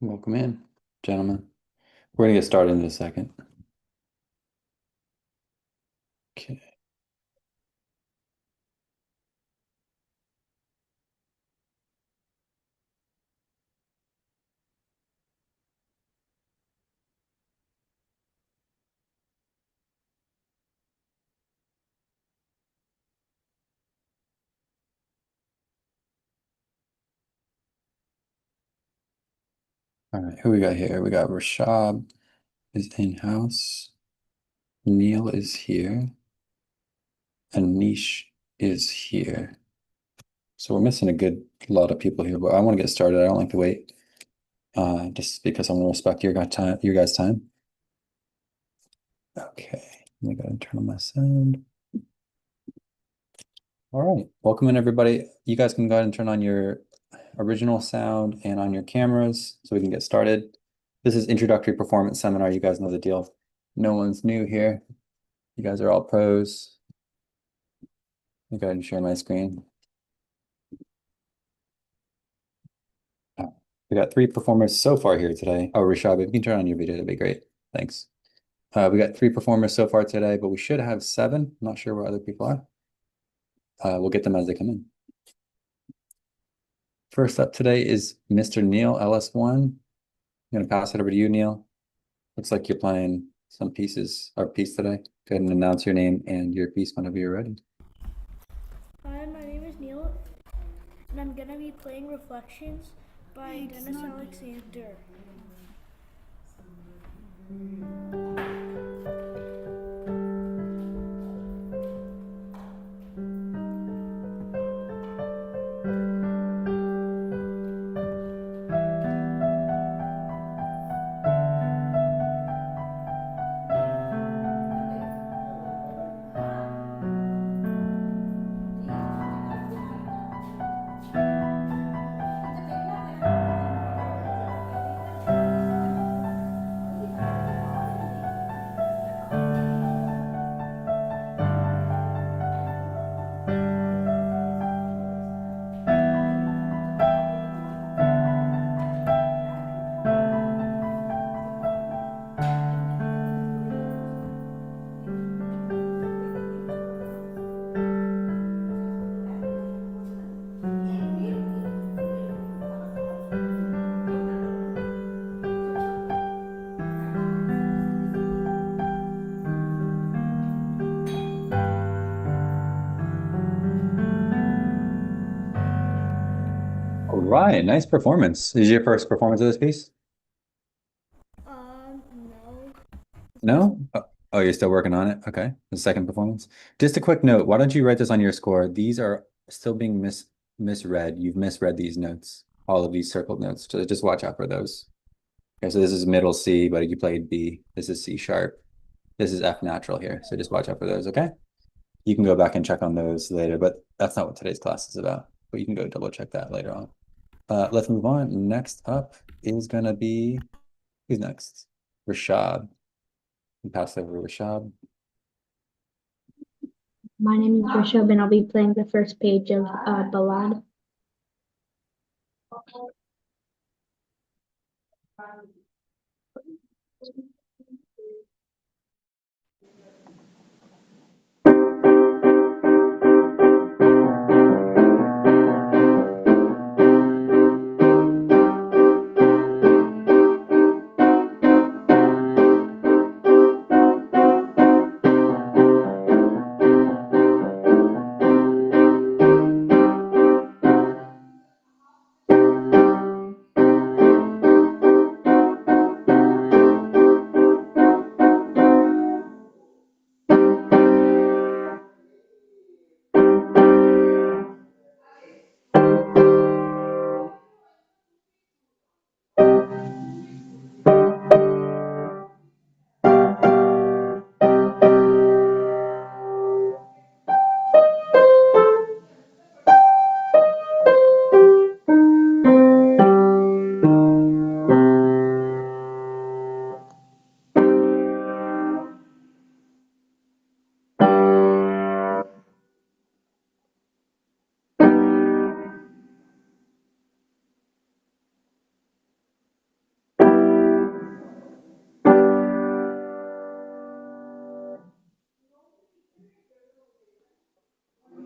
Welcome in, gentlemen. We're gonna get started in a second. Okay. All right, who we got here? We got Rashab is in-house. Neil is here. Anish is here. So we're missing a good lot of people here, but I want to get started. I don't like to wait. Just because I want to respect your guys' time. Okay, I gotta turn on my sound. All right, welcome in everybody. You guys can go ahead and turn on your original sound and on your cameras so we can get started. This is Introductory Performance Seminar. You guys know the deal. No one's new here. You guys are all pros. Let me go ahead and share my screen. We got 3 performers so far here today. Oh, Rashab, if you can turn on your video, that'd be great. Thanks. We got 3 performers so far today, but we should have 7. I'm not sure where other people are. We'll get them as they come in. First up today is Mr. Neil, LS1. I'm going to pass it over to you, Neil. Looks like you're playing some pieces or piece today. Go ahead and announce your name and your piece whenever you're ready. Hi, my name is Neil, and I'm gonna be playing Reflections by Dennis Alexander. All right, nice performance. Is your first performance of this piece? No. No? Oh, you're still working on it? Okay. The second performance. Just a quick note, why don't you write this on your score? These are still being misread. You've misread these notes, all of these circled notes. So just watch out for those. Okay, so this is middle C, but you played B. This is C sharp. This is F natural here. So just watch out for those, okay? You can go back and check on those later, but that's not what today's class is about. But you can go double check that later on. Let's move on. Next up is gonna be, who's next? Rashad. Pass over to Rashad. My name is Rishabh, and I'll be playing the first page of Ballad.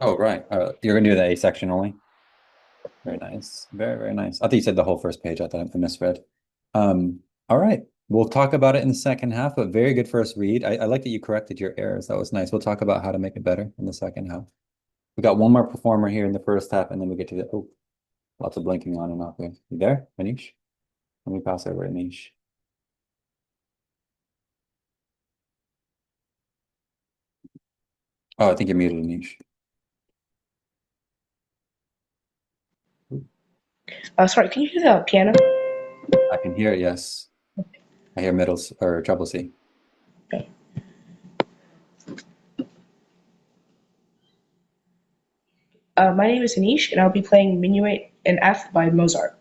Oh, right. You're gonna do the A section only? Very nice. Very, very nice. I thought you said the whole first page. I thought I misread. All right. We'll talk about it in the second half, but very good first read. I like that you corrected your errors. That was nice. We'll talk about how to make it better in the second half. We got one more performer here in the first half, and then we get to the lots of blinking on and off here. You there, Manish? Let me pass over to Manish. Oh, I think you're muted, Manish. Sorry, can you hear the piano? I can hear it, yes. I hear middles or treble C. Okay. My name is Anish, and I'll be playing Minuet in F by Mozart.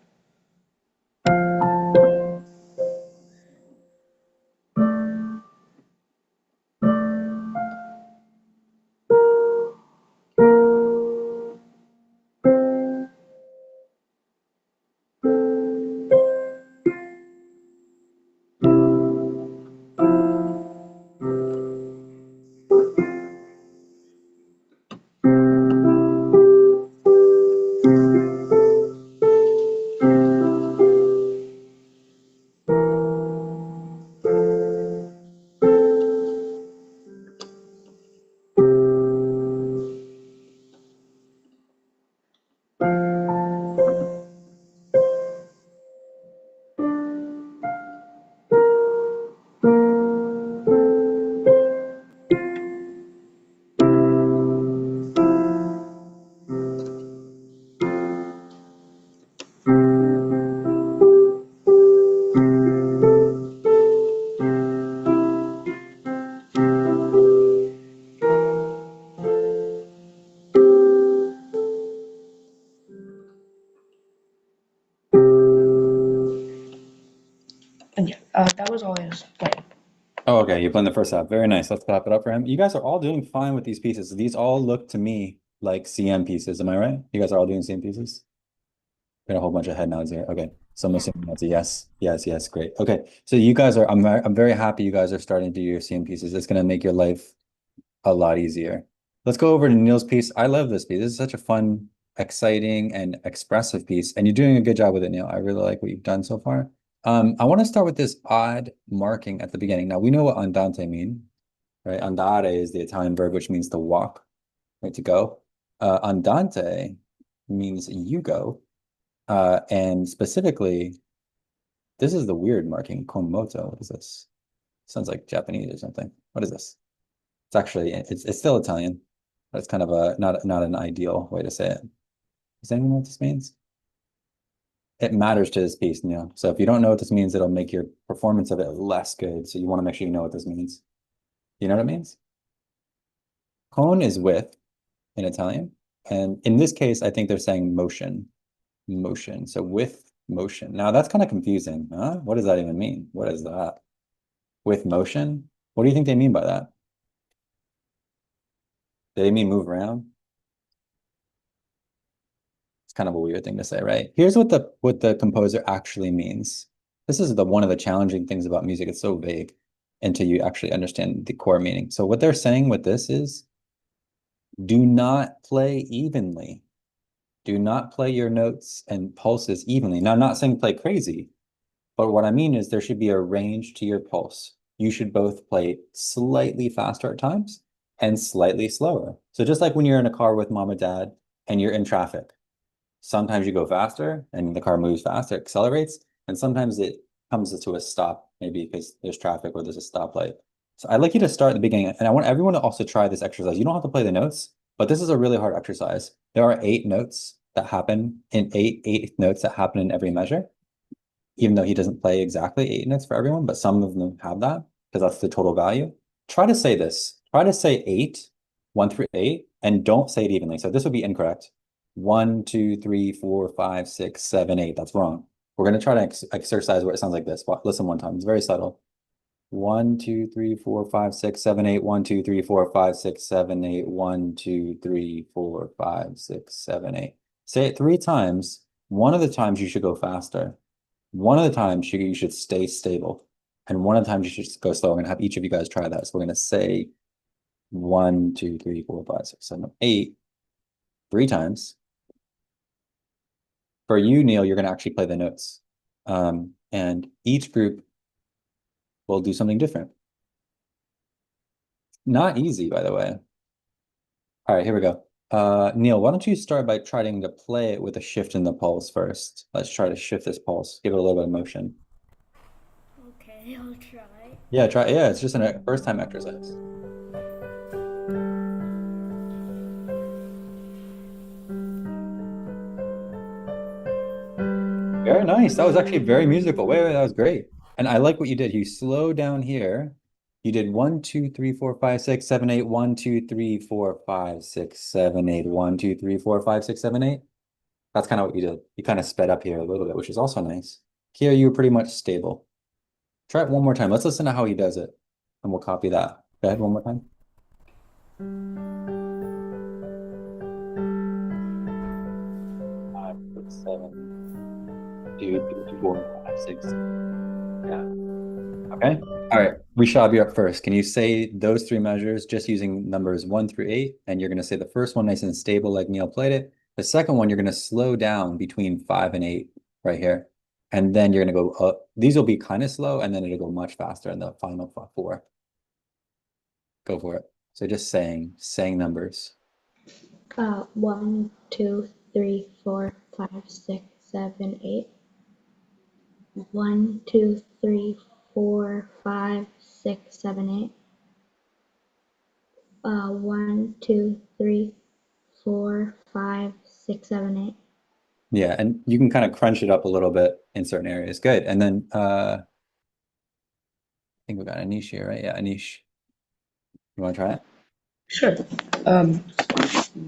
And yeah, that was all I was playing. Oh, okay. You're playing the first half. Very nice. Let's clap it up for him. You guys are all doing fine with these pieces. These all look to me like CM pieces. Am I right? You guys are all doing CM pieces? Got a whole bunch of head nods here. Okay. So I'm assuming that's a yes. Yes, yes. Great. Okay. So you guys are, I'm very happy you guys are starting to do your CM pieces. It's going to make your life a lot easier. Let's go over to Neil's piece. I love this piece. This is such a fun, exciting, and expressive piece. And you're doing a good job with it, Neil. I really like what you've done so far. I want to start with this odd marking at the beginning. Now, we know what andante mean, right? Andare is the Italian verb, which means to walk, right? To go. Andante means you go. And specifically, this is the weird marking, con moto. What is this? Sounds like Japanese or something. What is this? It's actually it's still Italian, but it's kind of a not an ideal way to say it. Does anyone know what this means? It matters to this piece, Neil. So if you don't know what this means, it'll make your performance of it less good. So you want to make sure you know what this means. You know what it means? Con is with in Italian. And in this case, I think they're saying motion. Motion. So with motion. Now that's kind of confusing. Huh? What does that even mean? What is that? With motion? What do you think they mean by that? Do they mean move around? It's kind of a weird thing to say, right? Here's what the composer actually means. This is one of the challenging things about music. It's so vague until you actually understand the core meaning. So what they're saying with this is, do not play evenly. Do not play your notes and pulses evenly. Now, I'm not saying play crazy, but what I mean is there should be a range to your pulse. You should both play slightly faster at times and slightly slower. So just like when you're in a car with mom and dad and you're in traffic, sometimes you go faster and the car moves faster, accelerates, and sometimes it comes to a stop, maybe because there's traffic or there's a stoplight. So I'd like you to start at the beginning, and I want everyone to also try this exercise. You don't have to play the notes, but this is a really hard exercise. There are eight notes that happen in eight notes that happen in every measure, even though he doesn't play exactly eight notes for everyone, but some of them have that because that's the total value. Try to say this. Try to say eight, 1 through 8, and don't say it evenly. So this would be incorrect. 1, 2, 3, 4, 5, 6, 7, 8. That's wrong. We're going to try to exercise where it sounds like this. Listen one time. It's very subtle. 1, 2, 3, 4, 5, 6, 7, 8. 1, 2, 3, 4, 5, 6, 7, 8. 1, 2, 3, 4, 5, 6, 7, 8. Say it 3 times. One of the times you should go faster. One of the times you should stay stable. And one of the times you should go slow. I'm going to have each of you guys try that. So we're going to say 1, 2, 3, 4, 5, 6, 7, 8. 3 times. For you, Neil, you're going to actually play the notes. And each group will do something different. Not easy, by the way. All right, here we go. Neil, why don't you start by trying to play it with a shift in the pulse first? Let's try to shift this pulse, give it a little bit of motion. Okay, I'll try. Yeah, try. Yeah, it's just a first time exercise. Very nice. That was actually very musical. Wait, that was great. And I like what you did. You slow down here. You did 1, 2, 3, 4, 5, 6, 7, 8. 1, 2, 3, 4, 5, 6, 7, 8. 1, 2, 3, 4, 5, 6, 7, 8. That's kind of what you did. You kind of sped up here a little bit, which is also nice. Here, you were pretty much stable. Try it one more time. Let's listen to how he does it, and we'll copy that. Go ahead one more time. 5, 6, 7, 2, 3, 4, 5, 6. Yeah. Okay. All right. Rishab, you're up first. Can you say those 3 measures just using numbers 1 through 8? And you're going to say the first one nice and stable like Neil played it. The second one, you're going to slow down between 5 and 8 right here. And then you're going to go up. These will be kind of slow, and then it'll go much faster in the final 4. Go for it. So just saying numbers. 1, 2, 3, 4, 5, 6, 7, 8. 1, 2, 3, 4, 5, 6, 7, 8. 1, 2, 3, 4, 5, 6, 7, 8. Yeah, and you can kind of crunch it up a little bit in certain areas. Good. And then I think we got Anish here, right? Yeah, Anish. You want to try it? Sure.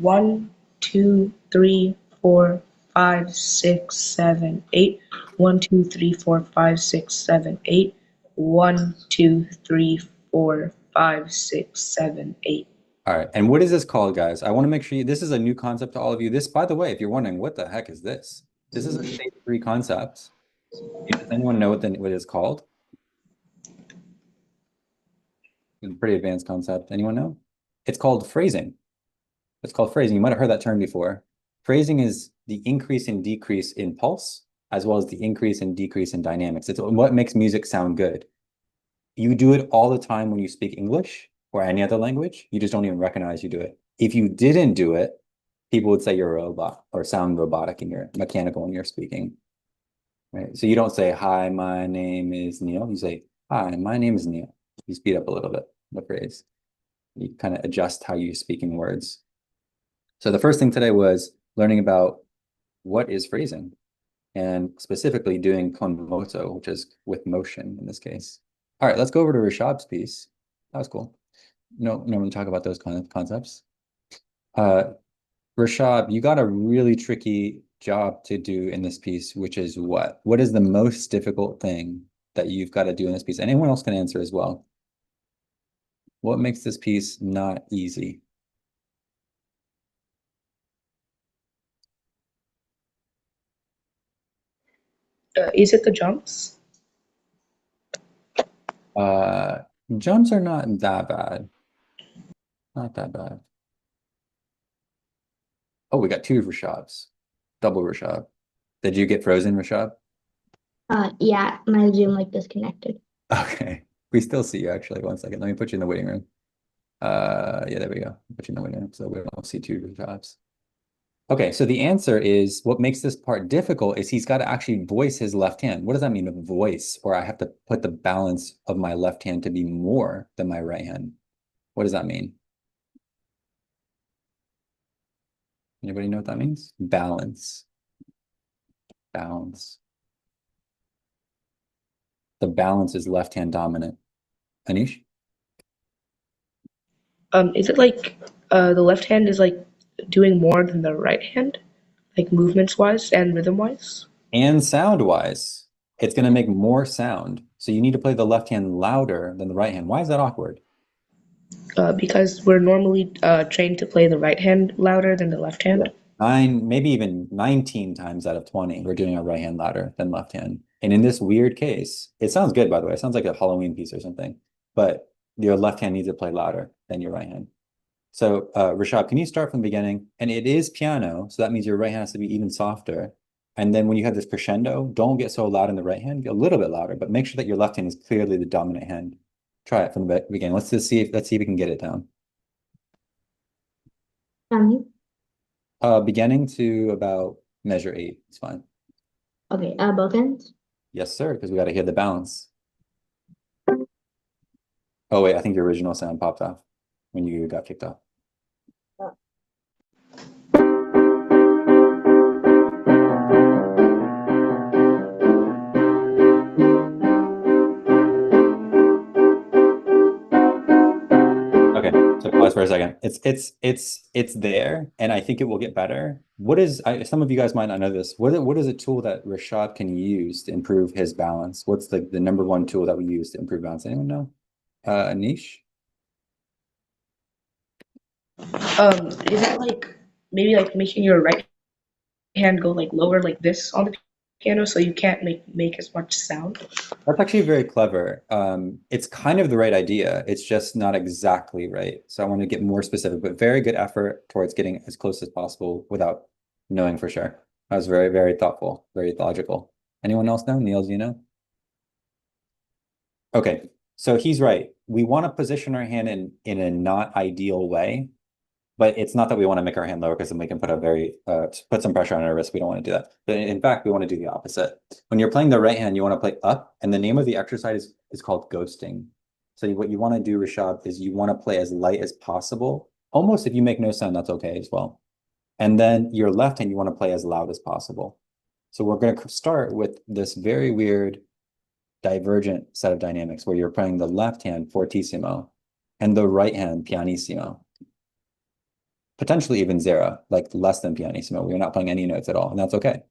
1, 2, 3, 4, 5, 6, 7, 8. 1, 2, 3, 4, 5, 6, 7, 8. 1, 2, 3, 4, 5, 6, 7, 8. All right. And what is this called, guys? I want to make sure this is a new concept to all of you. This, by the way, if you're wondering, what the heck is this? This is a stage 3 concept. Does anyone know what it's called? It's a pretty advanced concept. Anyone know? It's called phrasing. It's called phrasing. You might have heard that term before. Phrasing is the increase and decrease in pulse, as well as the increase and decrease in dynamics. It's what makes music sound good. You do it all the time when you speak English or any other language. You just don't even recognize you do it. If you didn't do it, people would say you're a robot or sound robotic and you're mechanical when you're speaking. Right? So you don't say, "Hi, my name is Neil." You say, "Hi, my name is Neil." You speed up a little bit the phrase. You kind of adjust how you're speaking words. So the first thing today was learning about what is phrasing, and specifically doing con moto, which is with motion in this case. All right, let's go over to Rishab's piece. That was cool. No, normally talk about those kind of concepts. Rishab, you got a really tricky job to do in this piece, which is what? What is the most difficult thing that you've got to do in this piece? Anyone else can answer as well. What makes this piece not easy? Is it the jumps? Jumps are not that bad. Not that bad. Oh, we got 2 Rishabs. Double Rishab. Did you get frozen, Rishab? Yeah, my Zoom disconnected. Okay. We still see you actually. One second. Let me put you in the waiting room. Yeah, there we go. Put you in the waiting room so we don't see 2 Rishabs. Okay, so the answer is what makes this part difficult is he's got to actually voice his left hand. What does that mean, a voice? Or I have to put the balance of my left hand to be more than my right hand. What does that mean? Anybody know what that means? Balance. Balance. The balance is left hand dominant. Anish? Is it the left hand is doing more than the right hand, movements wise and rhythm wise? And sound wise, it's going to make more sound. So you need to play the left hand louder than the right hand. Why is that awkward? Because we're normally trained to play the right hand louder than the left hand. 9, maybe even 19 times out of 20, we're doing our right hand louder than left hand. And in this weird case, it sounds good, by the way. It sounds like a Halloween piece or something. But your left hand needs to play louder than your right hand. So, Rashad, can you start from the beginning? And it is piano, so that means your right hand has to be even softer. And then when you have this crescendo, don't get so loud in the right hand, get a little bit louder, but make sure that your left hand is clearly the dominant hand. Try it from the beginning. Let's see if we can get it down. You? Beginning to about measure 8. It's fine. Okay, both ends? Yes, sir, because we got to hear the balance. Oh, wait, I think your original sound popped off when you got kicked off. Okay, so pause for a second. It's there, and I think it will get better. Some of you guys might not know this. What is a tool that Rashad can use to improve his balance? What's the number one tool that we use to improve balance? Anyone know? Anish? Is it like maybe like making your right hand go like lower like this on the piano so you can't make as much sound? That's actually very clever. It's kind of the right idea. It's just not exactly right. So I want to get more specific, but very good effort towards getting as close as possible without knowing for sure. That was very, very thoughtful, very logical. Anyone else know? Neil, do you know? Okay, so he's right. We want to position our hand in a not ideal way, but it's not that we want to make our hand lower because then we can put some pressure on our wrist. We don't want to do that. But in fact, we want to do the opposite. When you're playing the right hand, you want to play up, and the name of the exercise is called ghosting. So what you want to do, Rashad, is you want to play as light as possible. Almost if you make no sound, that's okay as well. And then your left hand, you want to play as loud as possible. So we're going to start with this very weird divergent set of dynamics where you're playing the left hand fortissimo and the right hand pianissimo. Potentially even zero, like less than pianissimo. We're not playing any notes at all, and that's okay.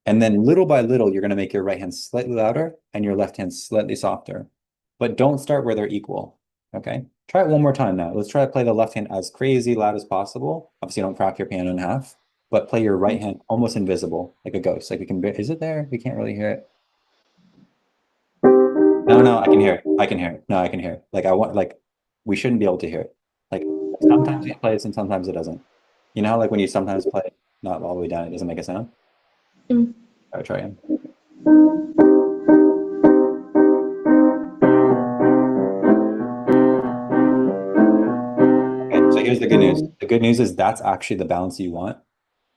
And then little by little, you're going to make your right hand slightly louder and your left hand slightly softer. But don't start where they're equal, okay? Try it one more time now. Let's try to play the left hand as crazy loud as possible. Obviously, don't crack your piano in half, but play your right hand almost invisible, like a ghost. Like we can, is it there? We can't really hear it. No, I can hear it. I can hear it. No, I can hear it. We shouldn't be able to hear it. Like, sometimes it plays and sometimes it doesn't. You know how, like, when you sometimes play not all the way down, it doesn't make a sound? Mm. All right, try again. Okay, so here's the good news. The good news is that's actually the balance you want.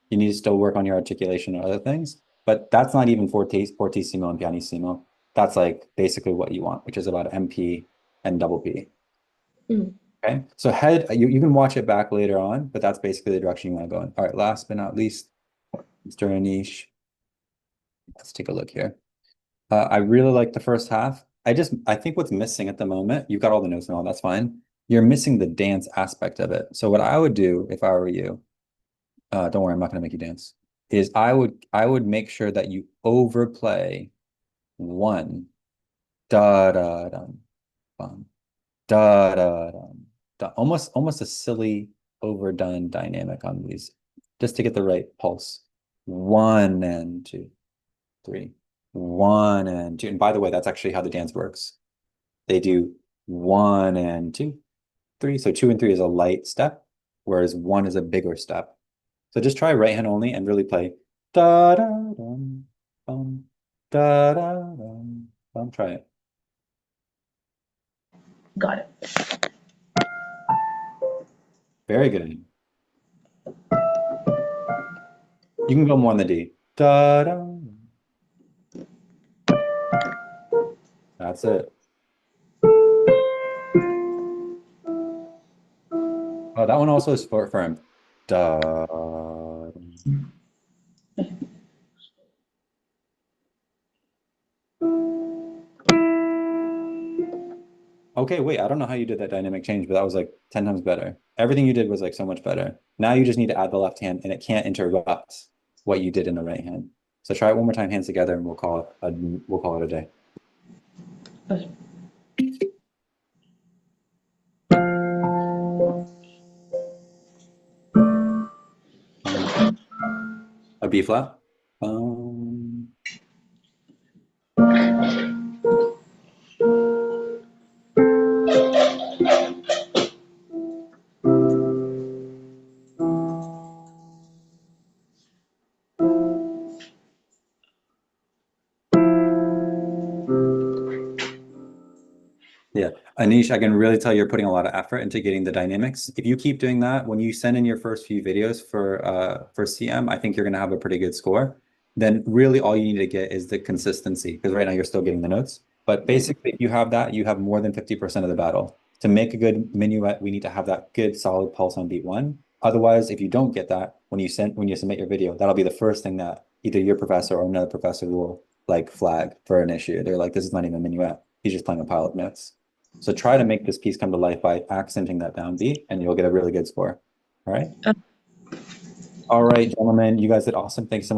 You need to still work on your articulation and other things, but that's not even fortissimo and pianissimo. That's like basically what you want, which is about MP and double P. Mm. Okay, so head, you can watch it back later on, but that's basically the direction you want to go in. All right, last but not least, Mr. Anish. Let's take a look here. I really like the first half. I think what's missing at the moment, you've got all the notes and all, that's fine. You're missing the dance aspect of it. So what I would do if I were you, don't worry, I'm not going to make you dance, is I would make sure that you overplay one da da dum bum da da dum da, almost a silly overdone dynamic on these, just to get the right pulse. 1 and 2, 3, 1 and 2. And by the way, that's actually how the dance works. They do 1 and 2, 3. So 2 and 3 is a light step, whereas 1 is a bigger step. So just try right hand only and really play da da dum bum da da dum bum. Try it. Got it. Very good. You can go more on the D. Da da. That's it. Oh, that one also is firm. Da. Okay, wait, I don't know how you did that dynamic change, but that was like 10 times better. Everything you did was like so much better. Now you just need to add the left hand and it can't interrupt what you did in the right hand. So try it one more time, hands together, and we'll call it a day. Okay. A B flat. Anish, I can really tell you're putting a lot of effort into getting the dynamics. If you keep doing that, when you send in your first few videos for CM, I think you're gonna have a pretty good score. Then really all you need to get is the consistency, because right now you're still getting the notes. But basically, if you have that, you have more than 50% of the battle. To make a good minuet, we need to have that good solid pulse on beat one. Otherwise, if you don't get that, when you submit your video, that'll be the first thing that either your professor or another professor will like flag for an issue. They're like, this is not even a minuet. He's just playing a pile of notes. So try to make this piece come to life by accenting that downbeat, and you'll get a really good score. All right. Uh. All right, gentlemen, you guys did awesome. Thanks so much.